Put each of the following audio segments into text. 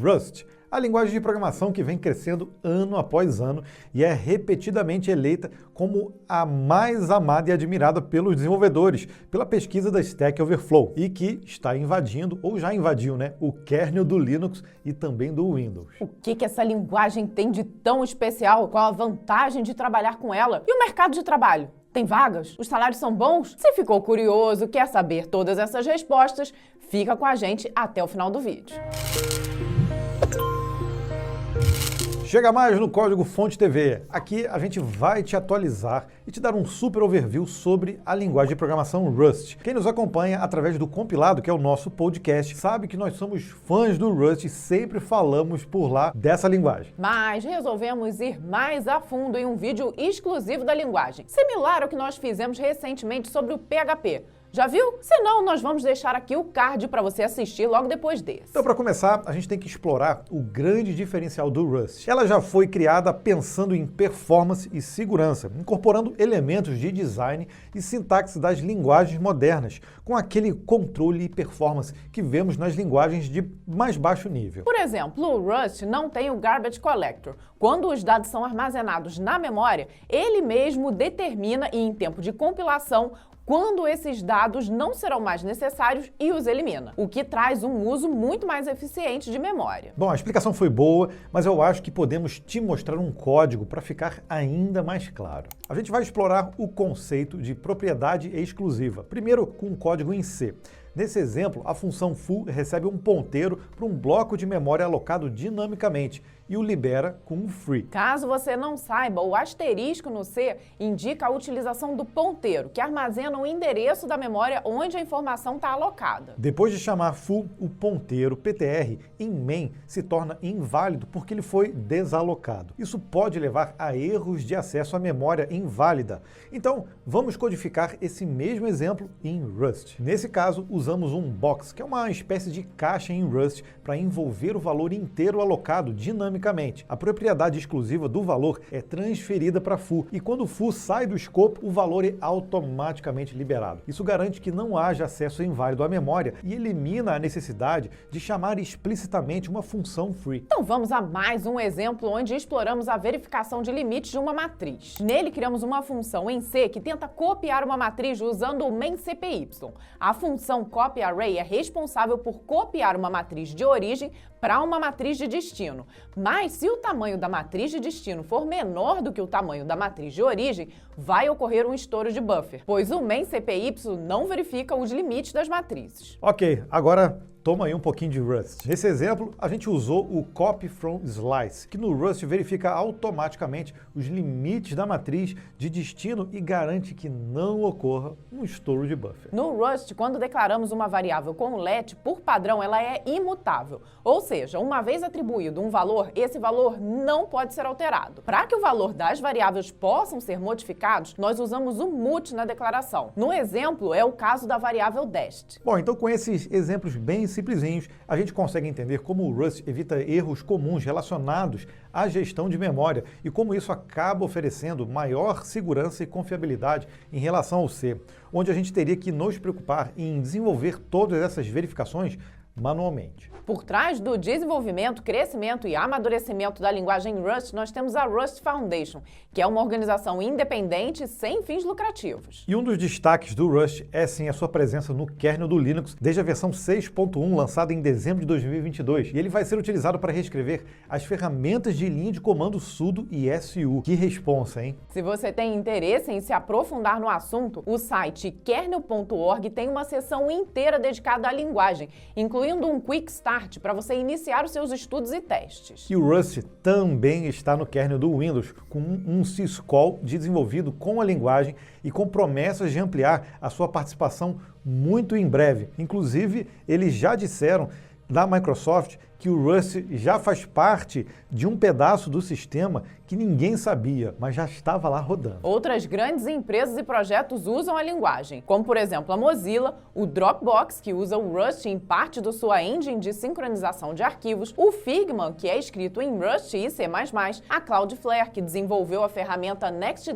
Rust, a linguagem de programação que vem crescendo ano após ano e é repetidamente eleita como a mais amada e admirada pelos desenvolvedores, pela pesquisa da Stack Overflow, e que está invadindo, ou já invadiu, o kernel do Linux e também do Windows. O que essa linguagem tem de tão especial? Qual a vantagem de trabalhar com ela? E o mercado de trabalho? Tem vagas? Os salários são bons? Se ficou curioso, quer saber todas essas respostas, fica com a gente até o final do vídeo. Chega mais no Código Fonte TV. Aqui a gente vai te atualizar e te dar um super overview sobre a linguagem de programação Rust. Quem nos acompanha através do compilado, que é o nosso podcast, sabe que nós somos fãs do Rust e sempre falamos por lá dessa linguagem. Mas resolvemos ir mais a fundo em um vídeo exclusivo da linguagem, similar ao que nós fizemos recentemente sobre o PHP. Já viu? Se não, nós vamos deixar aqui o card para você assistir logo depois desse. Então, para começar, a gente tem que explorar o grande diferencial do Rust. Ela já foi criada pensando em performance e segurança, incorporando elementos de design e sintaxe das linguagens modernas, com aquele controle e performance que vemos nas linguagens de mais baixo nível. Por exemplo, o Rust não tem o Garbage Collector. Quando os dados são armazenados na memória, ele mesmo determina, e em tempo de compilação, quando esses dados não serão mais necessários e os elimina, o que traz um uso muito mais eficiente de memória. Bom, a explicação foi boa, mas eu acho que podemos te mostrar um código para ficar ainda mais claro. A gente vai explorar o conceito de propriedade exclusiva, primeiro com um código em C. Nesse exemplo, a função foo recebe um ponteiro para um bloco de memória alocado dinamicamente e o libera com um free. Caso você não saiba, o asterisco no C indica a utilização do ponteiro, que armazena o endereço da memória onde a informação está alocada. Depois de chamar foo, o ponteiro PTR em main se torna inválido porque ele foi desalocado. Isso pode levar a erros de acesso à memória inválida. Então, vamos codificar esse mesmo exemplo em Rust. Nesse caso, usamos um box, que é uma espécie de caixa em Rust para envolver o valor inteiro alocado dinamicamente. A propriedade exclusiva do valor é transferida para foo e quando o foo sai do escopo, o valor é automaticamente liberado. Isso garante que não haja acesso inválido à memória e elimina a necessidade de chamar explicitamente uma função free. Então vamos a mais um exemplo onde exploramos a verificação de limites de uma matriz. Nele criamos uma função em C que tenta copiar uma matriz usando o main CPY. A função copyArray é responsável por copiar uma matriz de origem para uma matriz de destino. Mas se o tamanho da matriz de destino for menor do que o tamanho da matriz de origem, vai ocorrer um estouro de buffer, pois o main CPY não verifica os limites das matrizes. Ok, agora toma aí um pouquinho de Rust. Nesse exemplo, a gente usou o Copy from Slice, que no Rust verifica automaticamente os limites da matriz de destino e garante que não ocorra um estouro de buffer. No Rust, quando declaramos uma variável com let, por padrão ela é imutável, ou seja, uma vez atribuído um valor, esse valor não pode ser alterado. Para que o valor das variáveis possam ser modificados, nós usamos o mut na declaração. No exemplo, é o caso da variável dest. Bom, então com esses exemplos bem simplesinhos, a gente consegue entender como o Rust evita erros comuns relacionados à gestão de memória e como isso acaba oferecendo maior segurança e confiabilidade em relação ao C, onde a gente teria que nos preocupar em desenvolver todas essas verificações manualmente. Por trás do desenvolvimento, crescimento e amadurecimento da linguagem Rust, nós temos a Rust Foundation, que é uma organização independente sem fins lucrativos. E um dos destaques do Rust é sim a sua presença no kernel do Linux, desde a versão 6.1, lançada em dezembro de 2022. E ele vai ser utilizado para reescrever as ferramentas de linha de comando sudo e su. Que responsa, hein? Se você tem interesse em se aprofundar no assunto, o site kernel.org tem uma seção inteira dedicada à linguagem, incluindo um Quick Start para você iniciar os seus estudos e testes. E o Rust também está no kernel do Windows, com um syscall desenvolvido com a linguagem e com promessas de ampliar a sua participação muito em breve. Inclusive, eles já disseram da Microsoft que o Rust já faz parte de um pedaço do sistema que ninguém sabia, mas já estava lá rodando. Outras grandes empresas e projetos usam a linguagem, como por exemplo a Mozilla, o Dropbox, que usa o Rust em parte da sua engine de sincronização de arquivos, o Figma, que é escrito em Rust e C++, a Cloudflare, que desenvolveu a ferramenta Next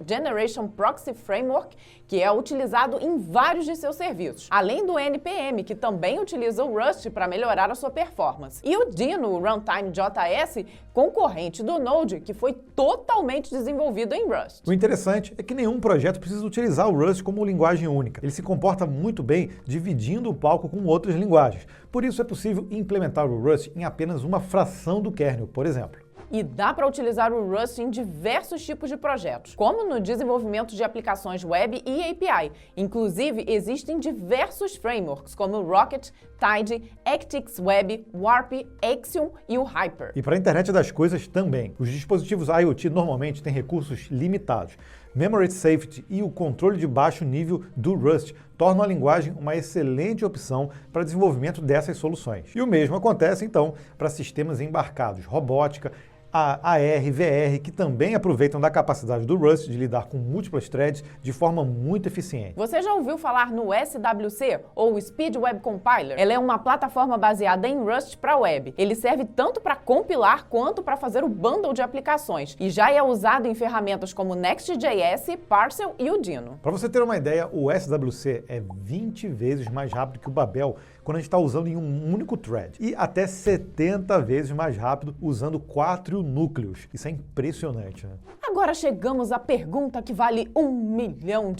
Generation Proxy Framework, que é utilizado em vários de seus serviços, além do NPM, que também utiliza o Rust para melhorar a sua performance. performance. E o Dino, o Runtime JS, concorrente do Node, que foi totalmente desenvolvido em Rust. O interessante é que nenhum projeto precisa utilizar o Rust como linguagem única. Ele se comporta muito bem dividindo o palco com outras linguagens. Por isso é possível implementar o Rust em apenas uma fração do kernel, por exemplo. E dá para utilizar o Rust em diversos tipos de projetos, como no desenvolvimento de aplicações web e API. Inclusive, existem diversos frameworks, como o Rocket, Tide, Actix Web, Warp, Axiom e o Hyper. E para a internet das coisas também. Os dispositivos IoT normalmente têm recursos limitados. Memory Safety e o controle de baixo nível do Rust tornam a linguagem uma excelente opção para desenvolvimento dessas soluções. E o mesmo acontece, então, para sistemas embarcados, robótica, a AR, VR, que também aproveitam da capacidade do Rust de lidar com múltiplas threads de forma muito eficiente. Você já ouviu falar no SWC, ou Speed Web Compiler? Ela é uma plataforma baseada em Rust para web. Ele serve tanto para compilar quanto para fazer o bundle de aplicações e já é usado em ferramentas como Next.js, Parcel e o Dino. Para você ter uma ideia, o SWC é 20 vezes mais rápido que o Babel quando a gente está usando em um único thread e até 70 vezes mais rápido usando 4 núcleos. Isso é impressionante, né? Agora chegamos à pergunta que vale R$1 milhão.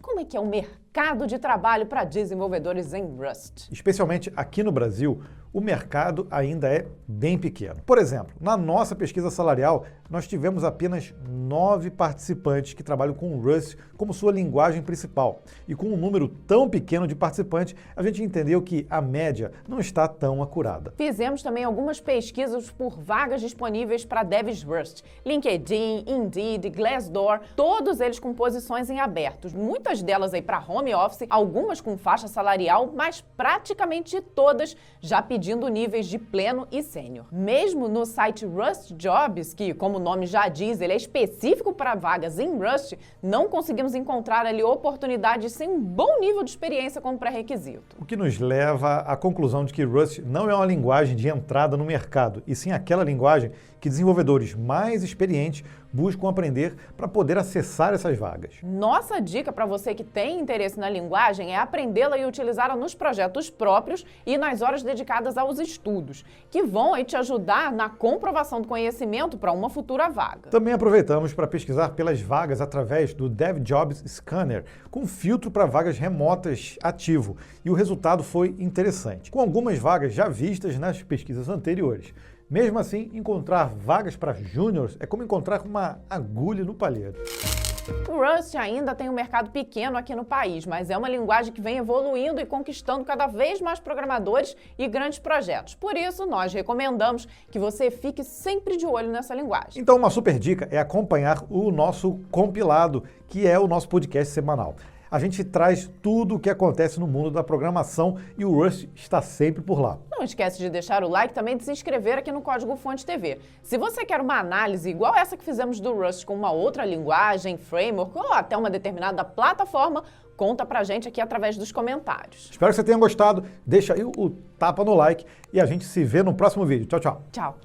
Como é que é o mercado de trabalho para desenvolvedores em Rust? Especialmente aqui no Brasil, o mercado ainda é bem pequeno. Por exemplo, na nossa pesquisa salarial, nós tivemos apenas 9 participantes que trabalham com o Rust como sua linguagem principal. E com um número tão pequeno de participantes, a gente entendeu que a média não está tão acurada. Fizemos também algumas pesquisas por vagas disponíveis para devs Rust. LinkedIn, Indeed, Glassdoor, todos eles com posições em abertos. Muitas delas aí para home office, algumas com faixa salarial, mas praticamente todas já pedindo níveis de pleno e sênior. Mesmo no site Rust Jobs, que, como o nome já diz, ele é específico para vagas em Rust, não conseguimos encontrar ali oportunidades sem um bom nível de experiência como pré-requisito. O que nos leva à conclusão de que Rust não é uma linguagem de entrada no mercado, e sim aquela linguagem que desenvolvedores mais experientes buscam aprender para poder acessar essas vagas. Nossa dica para você que tem interesse na linguagem é aprendê-la e utilizá-la nos projetos próprios e nas horas dedicadas aos estudos, que vão aí te ajudar na comprovação do conhecimento para uma futura vaga. Também aproveitamos para pesquisar pelas vagas através do DevJobs Scanner, com filtro para vagas remotas ativo, e o resultado foi interessante, com algumas vagas já vistas nas pesquisas anteriores. Mesmo assim, encontrar vagas para júniors é como encontrar uma agulha no palheiro. O Rust ainda tem um mercado pequeno aqui no país, mas é uma linguagem que vem evoluindo e conquistando cada vez mais programadores e grandes projetos. Por isso, nós recomendamos que você fique sempre de olho nessa linguagem. Então, uma super dica é acompanhar o nosso compilado, que é o nosso podcast semanal. A gente traz tudo o que acontece no mundo da programação e o Rust está sempre por lá. Não esquece de deixar o like e também de se inscrever aqui no Código Fonte TV. Se você quer uma análise igual essa que fizemos do Rust com uma outra linguagem, framework ou até uma determinada plataforma, conta pra gente aqui através dos comentários. Espero que você tenha gostado. Deixa aí o tapa no like e a gente se vê no próximo vídeo. Tchau, tchau. Tchau.